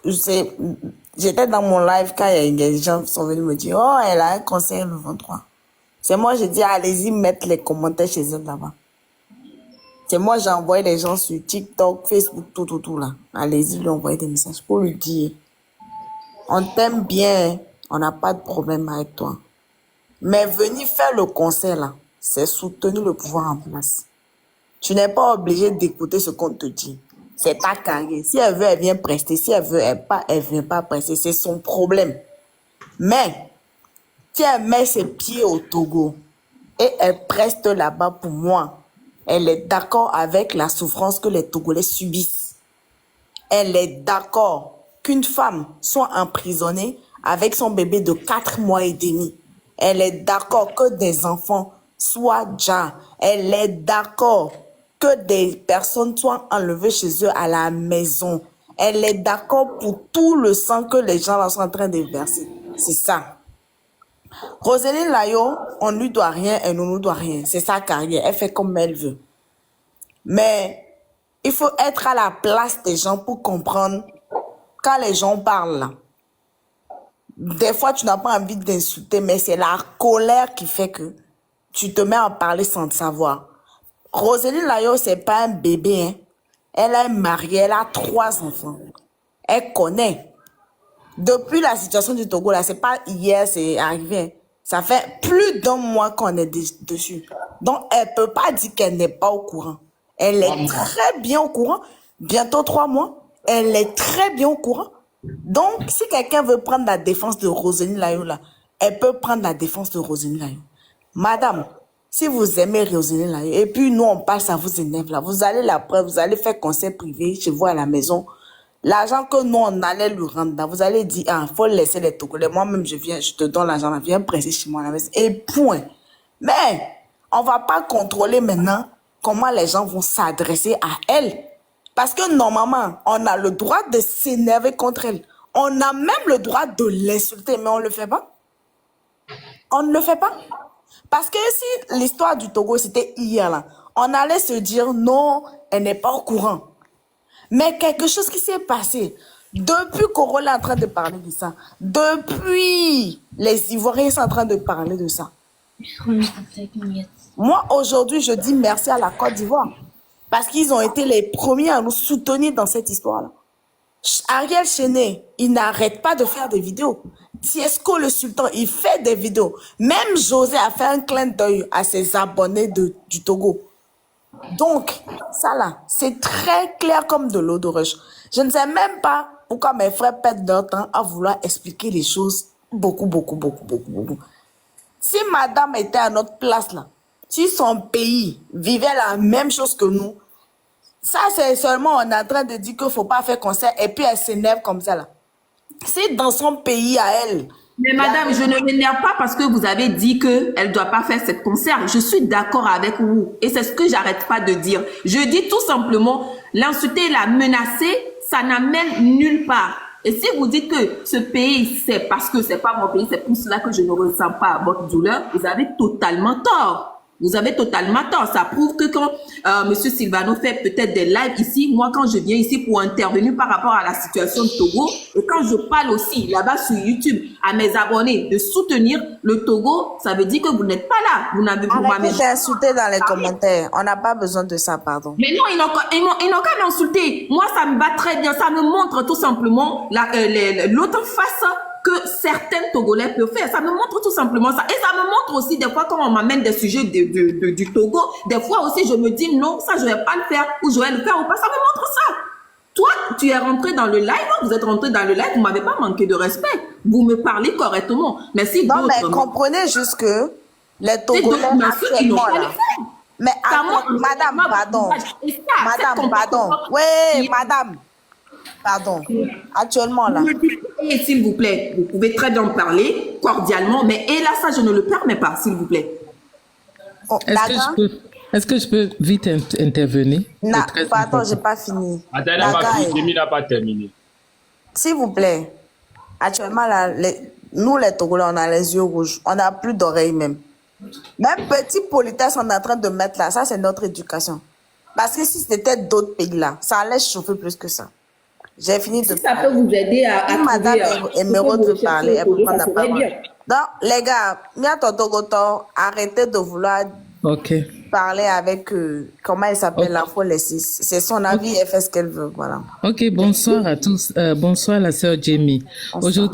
j'étais dans mon live quand il y a des gens qui sont venus me dire, oh, elle a un concert le 23. C'est moi, j'ai dit, allez-y, mettre les commentaires chez eux là-bas. C'est moi, j'ai envoyé des gens sur TikTok, Facebook, tout là. Allez-y, lui envoyer des messages pour lui dire, on t'aime bien, on n'a pas de problème avec toi. Mais venir faire le concert là, c'est soutenir le pouvoir en place. Tu n'es pas obligé d'écouter ce qu'on te dit. C'est ta carrière. Si elle veut, elle vient prester. Si elle veut, elle vient pas prester. C'est son problème. Mais, si elle met ses pieds au Togo et elle preste là-bas pour moi, elle est d'accord avec la souffrance que les Togolais subissent. Elle est d'accord qu'une femme soit emprisonnée avec son bébé de 4 mois et demi. Elle est d'accord que des enfants soient déjà. Elle est d'accord que des personnes soient enlevées chez eux à la maison. Elle est d'accord pour tout le sang que les gens là sont en train de verser. C'est ça. Roselyne Layo, on ne lui doit rien, elle ne nous doit rien. C'est sa carrière, elle fait comme elle veut. Mais il faut être à la place des gens pour comprendre quand les gens parlent là. Des fois, tu n'as pas envie d'insulter, mais c'est la colère qui fait que tu te mets à parler sans te savoir. Roselyne Layo, c'est pas un bébé, hein. Elle est mariée, elle a 3 enfants. Elle connaît. Depuis la situation du Togo, là, c'est pas hier, c'est arrivé, hein. Ça fait plus d'1 mois qu'on est dessus. Donc, elle peut pas dire qu'elle n'est pas au courant. Elle est très bien au courant. Bientôt 3 mois. Elle est très bien au courant. Donc, si quelqu'un veut prendre la défense de Roselyne Layo, là, elle peut prendre la défense de Roselyne Layo. Madame, si vous aimez Roselyne Layo, et puis nous, on parle, ça vous énerve, là, vous allez la preuve, vous allez faire concert privé chez vous à la maison. L'argent que nous, on allait lui rendre, là, vous allez dire, ah, faut laisser les Togolais. Moi-même, je te donne l'argent, là, viens presser chez moi à la maison. Et point. Mais, on va pas contrôler maintenant comment les gens vont s'adresser à elle. Parce que normalement, on a le droit de s'énerver contre elle. On a même le droit de l'insulter, mais on ne le fait pas. On ne le fait pas. Parce que si l'histoire du Togo, c'était hier, là, on allait se dire, non, elle n'est pas au courant. Mais quelque chose qui s'est passé, depuis Corolla est en train de parler de ça, depuis les Ivoiriens sont en train de parler de ça. Moi, aujourd'hui, je dis merci à la Côte d'Ivoire. Parce qu'ils ont été les premiers à nous soutenir dans cette histoire-là. Ariel Chené, il n'arrête pas de faire des vidéos. Tiesco le sultan, il fait des vidéos. Même José a fait un clin d'œil à ses abonnés du Togo. Donc, ça là, c'est très clair comme de l'eau de roche. Je ne sais même pas pourquoi mes frères perdent leur temps à vouloir expliquer les choses beaucoup. Si madame était à notre place là, si son pays vivait la même chose que nous, ça c'est seulement on est en train de dire qu'il ne faut pas faire concert et puis elle s'énerve comme ça là. Si dans son pays à elle... Mais madame, je ne m'énerve pas parce que vous avez dit qu'elle ne doit pas faire cette concert. Je suis d'accord avec vous. Et c'est ce que j'arrête pas de dire. Je dis tout simplement, l'insulter, la menacer, ça n'amène nulle part. Et si vous dites que ce pays, c'est parce que c'est pas mon pays, c'est pour cela que je ne ressens pas votre douleur, vous avez totalement tort. Vous avez totalement tort. Ça prouve que quand Monsieur Silvano fait peut-être des lives ici, moi quand je viens ici pour intervenir par rapport à la situation de Togo, et quand je parle aussi là-bas sur YouTube à mes abonnés de soutenir le Togo, ça veut dire que vous n'êtes pas là. Vous n'avez pas Arrêtez d'insulter dans les commentaires. On n'a pas besoin de ça, pardon. Mais non, ils n'ont qu'à m'insulter. Moi, ça me va très bien. Ça me montre tout simplement l'autre face que certains Togolais peuvent faire. Ça me montre tout simplement ça. Et ça me montre aussi, des fois, quand on m'amène des sujets du Togo, des fois aussi, je me dis non, ça, je ne vais pas le faire, ou je vais le faire ou pas. Ça me montre ça. Toi, tu es rentré dans le live, vous êtes rentré dans le live, vous ne m'avez pas manqué de respect. Vous me parlez correctement. Mais si non, mais comprenez juste que les Togolais actuellement là... Mais madame, pardon. Madame, pardon. Oui, madame. Pardon. Actuellement, là. Et s'il vous plaît, vous pouvez très bien parler cordialement, mais et là, ça, je ne le permets pas, s'il vous plaît. Oh, est-ce que je peux vite intervenir? Non, pardon, je n'ai pas fini. Demi n'a pas terminé. S'il vous plaît, actuellement, là, nous, les Togolais, on a les yeux rouges. On n'a plus d'oreilles même. Même petit politesse, on est en train de mettre là. Ça, c'est notre éducation. Parce que si c'était d'autres pays là, ça allait chauffer plus que ça. J'ai fini de Si ça peut parler. vous aider à Si trouver madame ce que Emeraude vous veut recherchez parler, au elle peut Togo, prendre ça la serait parole. bien. Donc, les gars, Mia Totogoto, arrêtez de vouloir Ok. parler avec, comment elle s'appelle, Ok. la folle, c'est son Ok. avis, elle fait ce qu'elle veut, voilà. Ok, bonsoir à tous. Bonsoir la sœur Jamie. Bonsoir.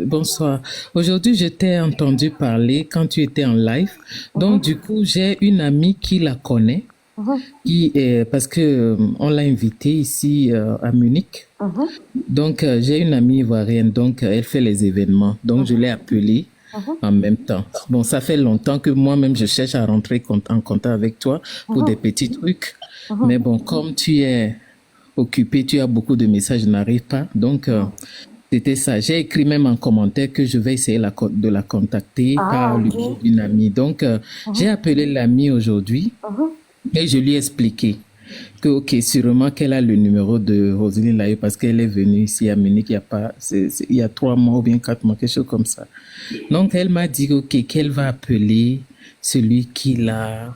Bonsoir. Aujourd'hui, je t'ai entendu parler quand tu étais en live. Donc, du coup, j'ai une amie qui la connaît, qui est, parce que on l'a invitée ici à Munich. Donc, j'ai une amie ivoirienne, donc elle fait les événements. Donc, je l'ai appelée en même temps. Bon, ça fait longtemps que moi-même, je cherche à rentrer en contact avec toi pour des petits trucs. Mais bon, comme tu es occupé, tu as beaucoup de messages, je n'arrive pas. Donc, c'était ça. J'ai écrit même en commentaire que je vais essayer de la contacter par le biais d'une amie. Donc, j'ai appelé l'amie aujourd'hui et je lui ai expliqué que, ok, sûrement qu'elle a le numéro de Roselyne Layo parce qu'elle est venue ici à Munich il y a pas, il y a 3 mois ou bien 4 mois, quelque chose comme ça. Donc, elle m'a dit, ok, qu'elle va appeler celui qui l'a,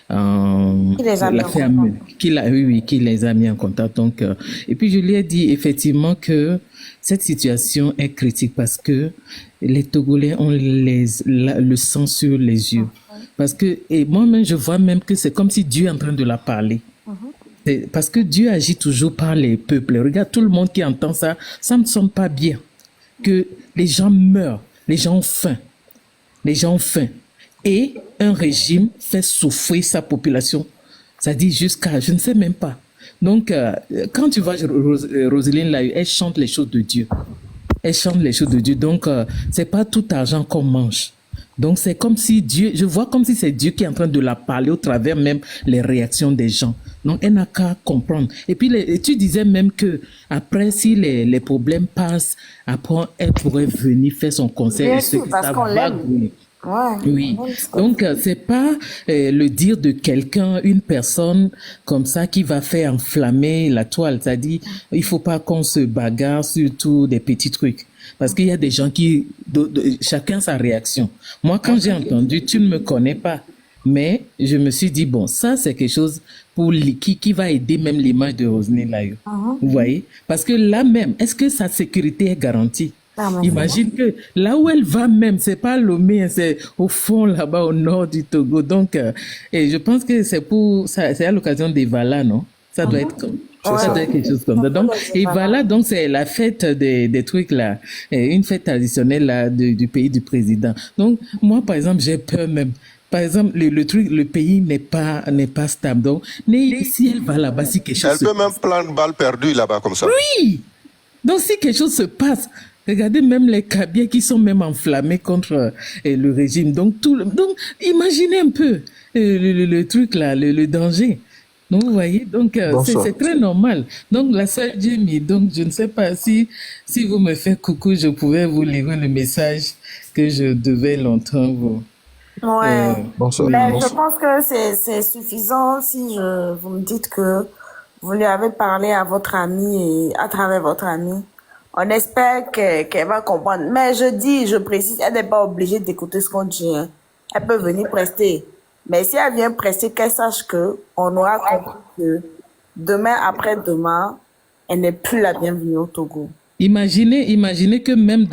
Qui les a mis la en ferme, contact? qui les a mis en contact. Donc, et puis je lui ai dit effectivement que cette situation est critique parce que les Togolais ont le sang sur les yeux. Parce que, et moi-même, je vois même que c'est comme si Dieu est en train de la parler. Parce que Dieu agit toujours par les peuples. Regarde, tout le monde qui entend ça, ça ne sonne pas bien. Que les gens meurent, les gens ont faim. Les gens ont faim. Et un régime fait souffrir sa population. Ça dit jusqu'à, je ne sais même pas. Donc, quand tu vois Roselyne là, elle chante les choses de Dieu. Elle chante les choses de Dieu. Donc, c'est pas tout argent qu'on mange. Donc, c'est comme si Dieu, je vois comme si c'est Dieu qui est en train de la parler au travers même les réactions des gens. Donc, elle n'a qu'à comprendre. Et puis, tu disais même que après, si les problèmes passent, après, elle pourrait venir faire son concert. Bien Et ce sûr, que parce ça qu'on va l'aime. Ouais. oui. on aime ce qu'on Donc, fait. c'est pas le dire de quelqu'un, une personne comme ça qui va faire enflammer la toile. C'est-à-dire, il faut pas qu'on se bagarre sur tout des petits trucs. Parce qu'il y a des gens qui, chacun sa réaction. Moi, quand j'ai entendu, tu ne me connais pas. Mais je me suis dit, bon, ça, c'est quelque chose pour qui va aider même l'image de Roselyne Layo. Vous voyez? Parce que là même, est-ce que sa sécurité est garantie? Ah, mais Imagine que là où elle va même, c'est pas Lomé, hein, c'est au fond là-bas au nord du Togo. Donc, et je pense que c'est pour ça, c'est à l'occasion des Valas, non? Ça doit être comme ça doit être quelque chose comme ça. Donc, et voilà, donc c'est la fête des trucs là, une fête traditionnelle là du pays du président. Donc, moi par exemple, j'ai peur même. Par exemple, le pays n'est pas stable. Donc, mais si elle va là-bas, si quelque chose Elle peut même prendre balle perdue là-bas comme ça. oui! Donc, si quelque chose se passe, regardez même les cabiais qui sont même enflammés contre le régime. Donc, donc, imaginez un peu le truc là, le danger. Donc, vous voyez, donc c'est très normal. Donc, la sœur Jamie, donc je ne sais pas si vous me faites coucou, je pouvais vous livrer le message que je devais l'entendre. Ouais. Bonsoir. Mais je pense que c'est suffisant si vous me dites que vous lui avez parlé à votre amie et à travers votre amie. On espère qu'elle va comprendre. Mais je précise, elle n'est pas obligée d'écouter ce qu'on dit, hein. Elle peut venir prester. Mais si elle vient prester, qu'elle sache que on aura compris que demain, après-demain, elle n'est plus la bienvenue au Togo. Imaginez que même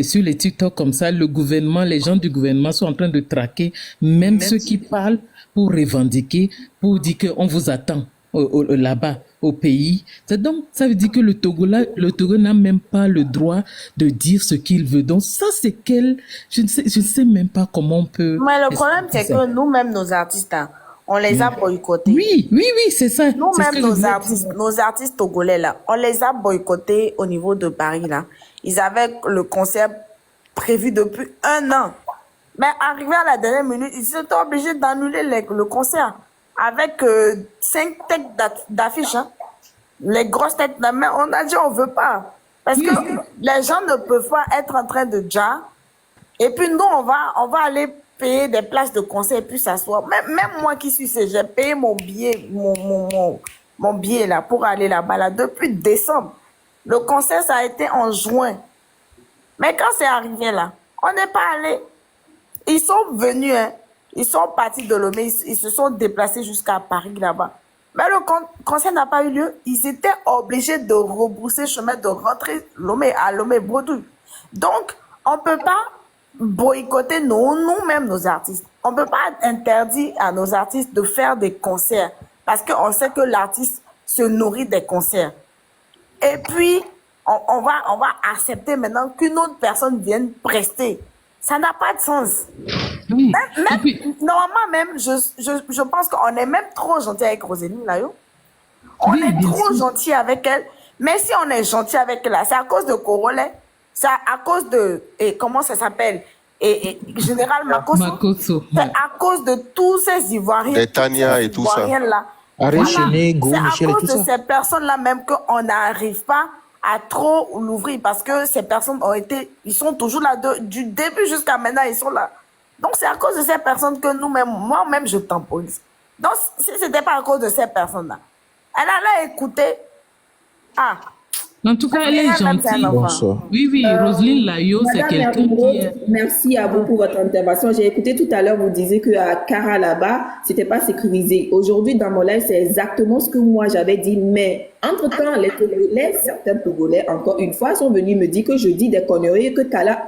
sur les TikTok comme ça, le gouvernement, les gens du gouvernement sont en train de traquer même ceux qui parlent pour revendiquer, pour dire qu'on vous attend là-bas au pays. Donc, ça veut dire que le Togo n'a même pas le droit de dire ce qu'il veut. Donc, ça, c'est je ne sais même pas comment on peut. Mais le problème, c'est que nous-mêmes, nos artistes, hein, on les a boycottés. Oui, c'est ça. Nous-mêmes, nos artistes togolais, là, on les a boycottés au niveau de Paris, là. Ils avaient le concert prévu depuis 1 an. Mais arrivé à la dernière minute, ils étaient obligés d'annuler le concert avec 5 têtes d'affiches, hein. Les grosses têtes, mais on a dit on veut pas. Parce que les gens ne peuvent pas être en train de dire. Et puis nous, on va aller payer des places de concert et puis s'asseoir. Même moi qui suis, j'ai payé mon billet, mon billet là pour aller là-bas là depuis décembre. Le concert, ça a été en juin. Mais quand c'est arrivé là, on n'est pas allé. Ils sont venus, hein. Ils sont partis de Lomé, ils se sont déplacés jusqu'à Paris là-bas. Mais le concert n'a pas eu lieu. Ils étaient obligés de rebrousser chemin, de rentrer à Lomé-Bredouille. Donc, on ne peut pas boycotter nous-mêmes nos artistes. On ne peut pas interdire à nos artistes de faire des concerts parce qu'on sait que l'artiste se nourrit des concerts. Et puis, on va accepter maintenant qu'une autre personne vienne prester. Ça n'a pas de sens. Oui. Normalement, même, je pense qu'on est même trop gentil avec Roséline, là, yo. On Oui, est bien trop sûr. gentil avec elle. Mais si on est gentil avec elle, là, c'est à cause de Corolet. C'est à cause de, comment ça s'appelle? Général Makosso. Makosso, C'est ouais. à cause de tous ces Ivoiriens. Des Tania et tout ça. Là. Arrêt Chené, Go, C'est Michel et à tout cause de ça. ces personnes-là même qu'on n'arrive pas à trop l'ouvrir parce que ces personnes ils sont toujours là du début jusqu'à maintenant, ils sont là. Donc c'est à cause de ces personnes que nous-mêmes, moi-même, je temporise. Donc si c'était pas à cause de ces personnes-là, elle allait écouter. Ah, En tout cas, elle est même c'est un gentille. enfant. Bonsoir. Oui, oui, Roselyne Layo, c'est Madame quelqu'un qui Emeraude, est... merci à vous pour votre intervention. J'ai écouté tout à l'heure, vous disiez qu'à Cara là-bas, c'était pas sécurisé. Aujourd'hui, dans mon live, c'est exactement ce que moi j'avais dit. Mais entre-temps, certains Togolais, encore une fois, sont venus me dire que je dis des conneries et que Cara,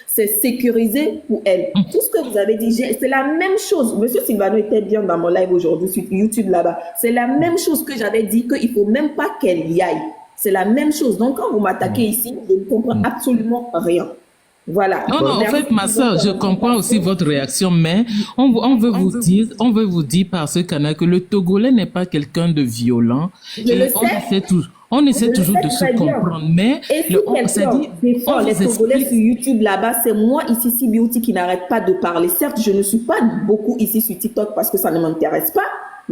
c'est sécurisé pour elle. Tout ce que vous avez dit, c'est la même chose. Monsieur Sylvano était bien dans mon live aujourd'hui sur YouTube là-bas. C'est la même chose que j'avais dit qu'il faut même pas qu'elle y aille. C'est la même chose. Donc, quand vous m'attaquez ici, je ne comprends absolument rien. Voilà. Non, non, en Merci fait, ma pour soeur, votre je comprends aussi votre réaction, mais on veut vous dire par ce canal que le Togolais n'est pas quelqu'un de violent. Je le Et sais. on essaie Je le toujours sais de se très bien. comprendre, mais Et si on s'est quelqu'un dit, défend on les vous Togolais explique. sur YouTube là-bas, c'est moi ici, Sibiouti, qui n'arrête pas de parler. Certes, je ne suis pas beaucoup ici sur TikTok parce que ça ne m'intéresse pas.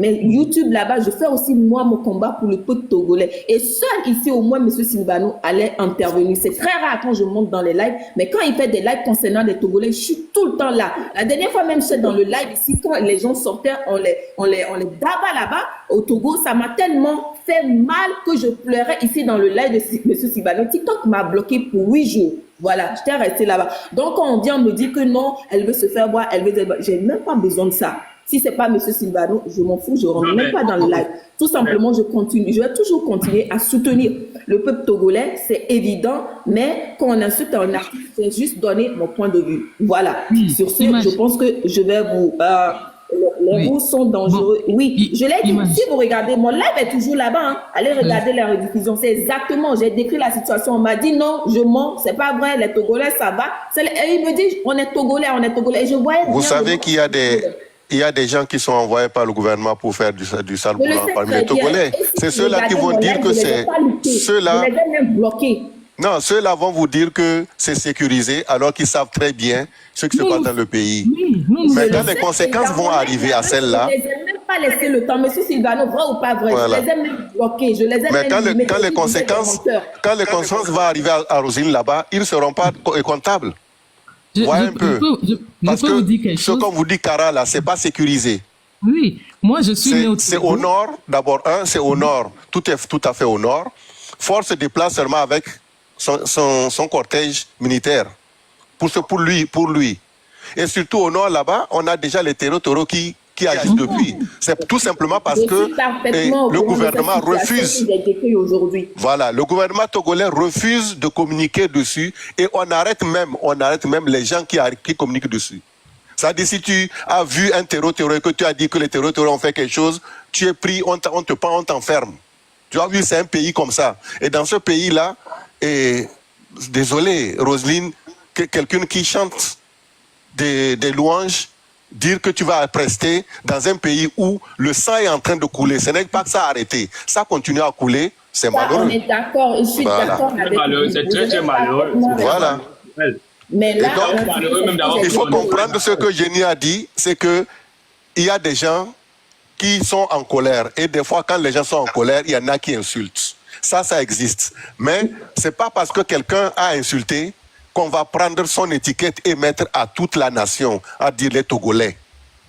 Mais YouTube là-bas, je fais aussi moi mon combat pour le peuple togolais. Et seul ici, au moins, M. Silvano allait intervenir. C'est très rare quand je monte dans les lives, mais quand il fait des lives concernant les Togolais, je suis tout le temps là. La dernière fois même, c'est dans le live ici, quand les gens sortaient, on les daba là-bas au Togo, ça m'a tellement fait mal que je pleurais ici dans le live de M. Silvano. TikTok m'a bloqué pour 8 jours. Voilà, j'étais restée là-bas. Donc, quand on vient me dire que non, elle veut se faire voir, j'ai même pas besoin de ça. Si c'est pas M. Silvano, je m'en fous, je rentre même pas dans le live. Tout simplement, je continue. Je vais toujours continuer à soutenir le peuple togolais, c'est évident, mais quand on insulte un artiste, c'est juste donner mon point de vue. Voilà. Oui, Sur ce, imagine. je pense que je vais vous... les Oui. mots sont dangereux. Bon, Oui, je l'ai dit. imagine. Si vous regardez, mon live est toujours là-bas. Hein. Allez regarder la rediffusion. C'est exactement, j'ai décrit la situation. On m'a dit non, je mens, c'est pas vrai, les Togolais, ça va. Et il me dit, on est Togolais. Et je voyais Vous bien savez le- qu'il y a des gens qui sont envoyés par le gouvernement pour faire du sale Je boulot le sais parmi très les bien. Togolais. Et si C'est vous ceux-là qui regardez vont mon dire live, que je les ai c'est... pas luttés. Ceux-là... Je les ai même bloqués. Non, ceux-là vont vous dire que c'est sécurisé alors qu'ils savent très bien ce qui se passe dans le pays. Oui, nous, Mais Je quand le les sais, conséquences et vont dans mon arriver live, à celle-là, je les ai même pas laissé le temps. Monsieur Silvano, vrai ou pas vrai, Voilà. je les ai même bloqués. Je les ai mais même mis, quand les conséquences vont arriver à Rosine là-bas, ils ne seront pas comptables. Voyez un peu. je Parce peux vous dire que quelque ce chose. qu'on vous dit, Cara, là, c'est pas sécurisé. Oui, moi, je suis né au C'est Togo. au nord, d'abord, c'est au nord. Tout est tout à fait au nord. Force se déplace seulement avec son cortège militaire. Pour lui. Et surtout au nord, là-bas, on a déjà les terreaux qui agissent depuis. C'est tout simplement parce que le gouvernement refuse. Voilà, le gouvernement togolais refuse de communiquer dessus et on arrête même les gens qui communiquent dessus. C'est-à-dire, si tu as vu un terreau et que tu as dit que les terreaux ont fait quelque chose, tu es pris, on te prend, on t'enferme. Tu as vu, c'est un pays comme ça. Et dans ce pays-là, désolé, Roselyne, quelqu'un qui chante des louanges, dire que tu vas prester dans un pays où le sang est en train de couler. Ce n'est pas que ça a arrêté. Ça continue à couler, c'est malheureux. On est d'accord, je suis Voilà. d'accord C'est avec malheureux, vous. c'est Vous très, êtes très malheureux. parfaitement raison. Voilà. Mais là, Et donc, malheureux même d'avoir Il faut comprendre ce que Jenny a dit, c'est que il y a des gens qui sont en colère. Et des fois, quand les gens sont en colère, il y en a qui insultent. Ça existe. Mais c'est pas parce que quelqu'un a insulté qu'on va prendre son étiquette et mettre à toute la nation, à dire les Togolais.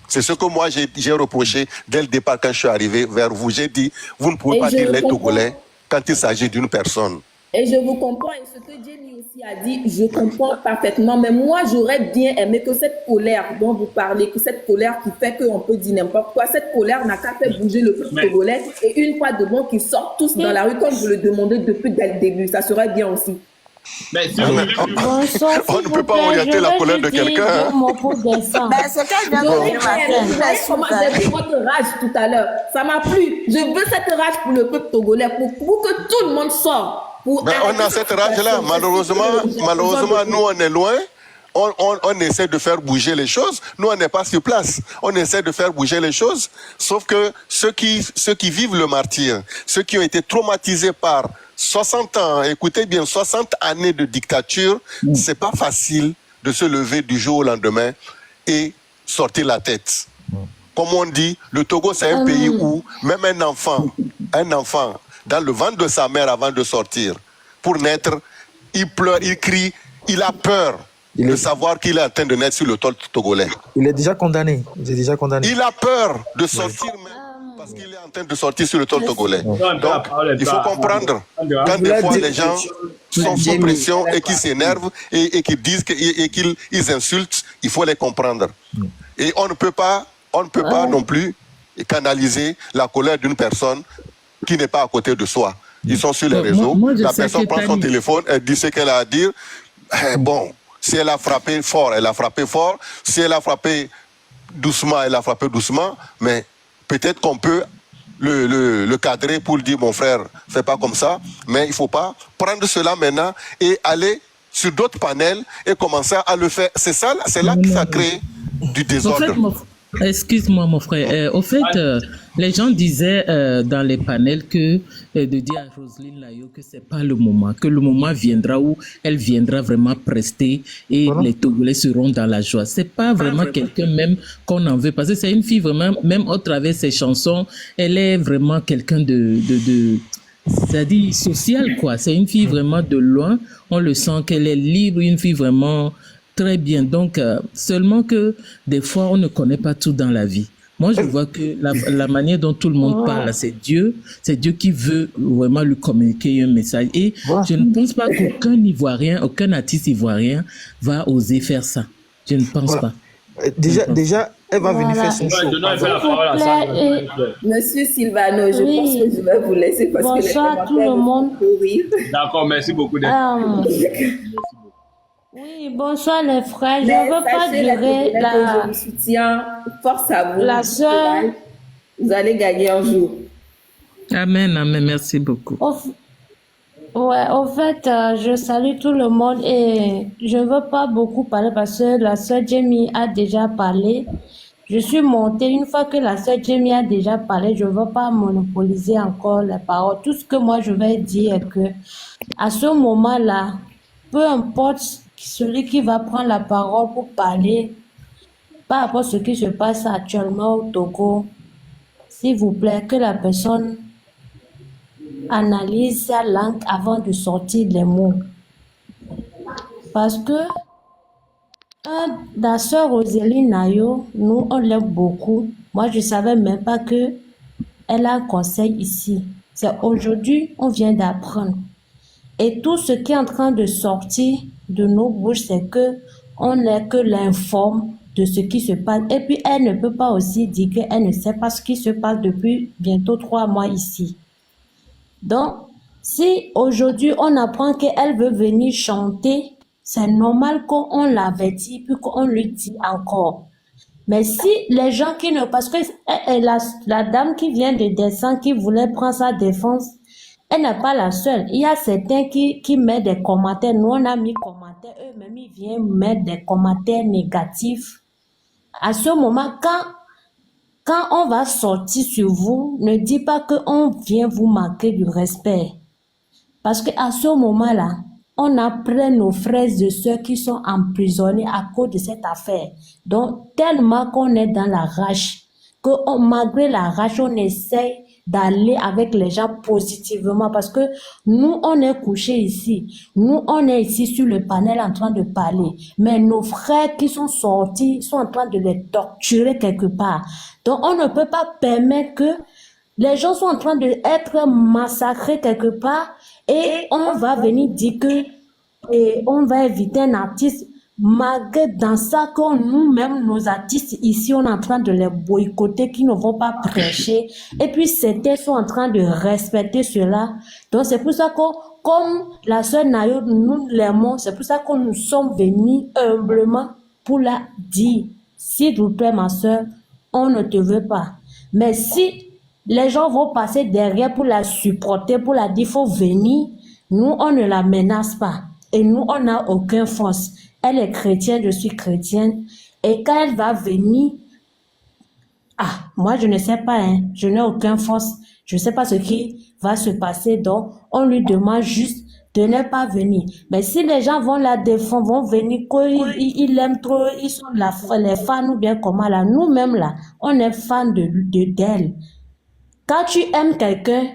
C'est ce que moi j'ai reproché dès le départ quand je suis arrivé vers vous. J'ai dit, vous ne pouvez Et pas je dire les comprends. Togolais quand il s'agit d'une personne. Et je vous comprends, et ce que Jenny aussi a dit, je comprends parfaitement, mais moi j'aurais bien aimé que cette colère dont vous parlez, que cette colère qui fait qu'on peut dire n'importe quoi, cette colère n'a qu'à faire bouger le peuple togolais, et une fois de bon qu'ils sortent tous dans la rue comme vous le demandez depuis dès le début, ça serait bien aussi. Mais si Bonsoir, On s'il ne peut vous pas plaît, orienter je la vais colère de juste dire quelqu'un, hein. deux mots pour descendre. Ben, c'est quand je viens de J'aurais dire, bien aimé, vous voyez comment j'ai vu votre rage tout à l'heure. Ça m'a plu. Je veux cette rage pour le peuple togolais, pour que tout le monde sorte. Ben, on a cette rage-là. Malheureusement, nous, on est loin. On essaie de faire bouger les choses. Nous, on n'est pas sur place. On essaie de faire bouger les choses. Sauf que ceux qui vivent le martyre, ceux qui ont été traumatisés par 60 ans, écoutez bien, 60 années de dictature, c'est pas facile de se lever du jour au lendemain et sortir la tête. Comme on dit, le Togo, c'est un pays où même un enfant, dans le ventre de sa mère avant de sortir, pour naître, il pleure, il crie, il a peur de savoir qu'il est en train de naître sur le sol togolais. Il est déjà condamné. Il est déjà condamné. Il a peur de sortir même parce qu'il est en train de sortir sur le sol togolais. Donc, il faut comprendre, quand des fois les gens sont sous pression et qu'ils s'énervent et qu'ils disent et qu'ils insultent, il faut les comprendre. Et on ne peut pas non plus canaliser la colère d'une personne qui n'est pas à côté de soi. Ils sont sur les réseaux, la personne prend son téléphone, elle dit ce qu'elle a à dire. Bon, si elle a frappé fort, elle a frappé fort. Si elle a frappé doucement, elle a frappé doucement. Mais peut-être qu'on peut le cadrer pour lui dire, mon frère, fais pas comme ça. Mais il ne faut pas prendre cela maintenant et aller sur d'autres panels et commencer à le faire. C'est ça, c'est là que ça crée du désordre. Excuse-moi, mon frère. Au fait, les gens disaient dans les panels que de dire à Roselyne Layo que c'est pas le moment, que le moment viendra où elle viendra vraiment prester et les Togolais seront dans la joie. C'est pas vraiment quelqu'un même qu'on en veut, parce que c'est une fille vraiment, même au travers ses chansons, elle est vraiment quelqu'un c'est-à-dire social, quoi. C'est une fille vraiment de loin. On le sent qu'elle est libre, une fille vraiment très bien. Donc, seulement que des fois, on ne connaît pas tout dans la vie. Moi, je vois que la manière dont tout le monde parle, c'est Dieu qui veut vraiment lui communiquer un message. Et je ne pense pas qu'aucun Ivoirien, aucun artiste ivoirien va oser faire ça. Je ne pense pas. Déjà, elle va venir faire son show. Monsieur Silvano, je pense que je vais vous laisser parce que les bonsoir tout le monde. D'accord, merci beaucoup. Oui, bonsoir les frères. Je ne veux pas durer je vous soutiens. Force à vous. La sœur. Vous allez gagner un jour. Amen, amen. Merci beaucoup. Au fait, je salue tout le monde et je ne veux pas beaucoup parler parce que la sœur Jamie a déjà parlé. Je suis montée. Une fois que la sœur Jamie a déjà parlé, je ne veux pas monopoliser encore les paroles. Tout ce que moi je vais dire est que à ce moment-là, peu importe celui qui va prendre la parole pour parler par rapport à ce qui se passe actuellement au Togo, s'il vous plaît, que la personne analyse sa langue avant de sortir les mots. Parce que la sœur Roselyne Layo, nous, on l'aime beaucoup. Moi, je ne savais même pas qu'elle a un conseil ici. C'est aujourd'hui, on vient d'apprendre. Et tout ce qui est en train de sortir de nos bouches, c'est que on n'est que l'informe de ce qui se passe. Et puis, elle ne peut pas aussi dire qu'elle ne sait pas ce qui se passe depuis bientôt 3 mois ici. Donc, si aujourd'hui, on apprend qu'elle veut venir chanter, c'est normal qu'on l'avait dit, puis qu'on lui dit encore. Mais si les gens qui ne... Parce que la dame qui vient de descendre, qui voulait prendre sa défense, elle n'est pas la seule. Il y a certains qui mettent des commentaires. Nous, on a mis commentaires. Eux-mêmes, ils viennent mettre des commentaires négatifs. À ce moment, quand on va sortir sur vous, ne dites pas qu'on vient vous manquer du respect. Parce qu'à ce moment-là, on apprend nos frères et sœurs qui sont emprisonnés à cause de cette affaire. Donc, tellement qu'on est dans la rage, que malgré la rage, on essaye d'aller avec les gens positivement parce que nous, on est couchés ici. Nous, on est ici sur le panel en train de parler. Mais nos frères qui sont sortis sont en train de les torturer quelque part. Donc, on ne peut pas permettre que Les gens sont en train d'être massacrés quelque part et on va venir dire que et on va éviter un artiste. Malgré dans ça que nous-mêmes, nos artistes ici, on est en train de les boycotter, qui ne vont pas prêcher. Et puis certains sont en train de respecter cela. Donc c'est pour ça que, comme la sœur Nayo, nous l'aimons, c'est pour ça que nous sommes venus humblement pour la dire, s'il vous plaît ma sœur, on ne te veut pas. Mais si les gens vont passer derrière pour la supporter, pour la dire, faut venir, nous, on ne la menace pas. Et nous, on n'a aucune force. Elle est chrétienne, je suis chrétienne. Et quand elle va venir, moi, je ne sais pas, hein, je n'ai aucune force. Je ne sais pas ce qui va se passer. Donc, on lui demande juste de ne pas venir. Mais si les gens vont la défendre, vont venir, ils l'aiment trop, ils sont les fans ou bien comment là, nous-mêmes là, on est fans d'elle. Quand tu aimes quelqu'un,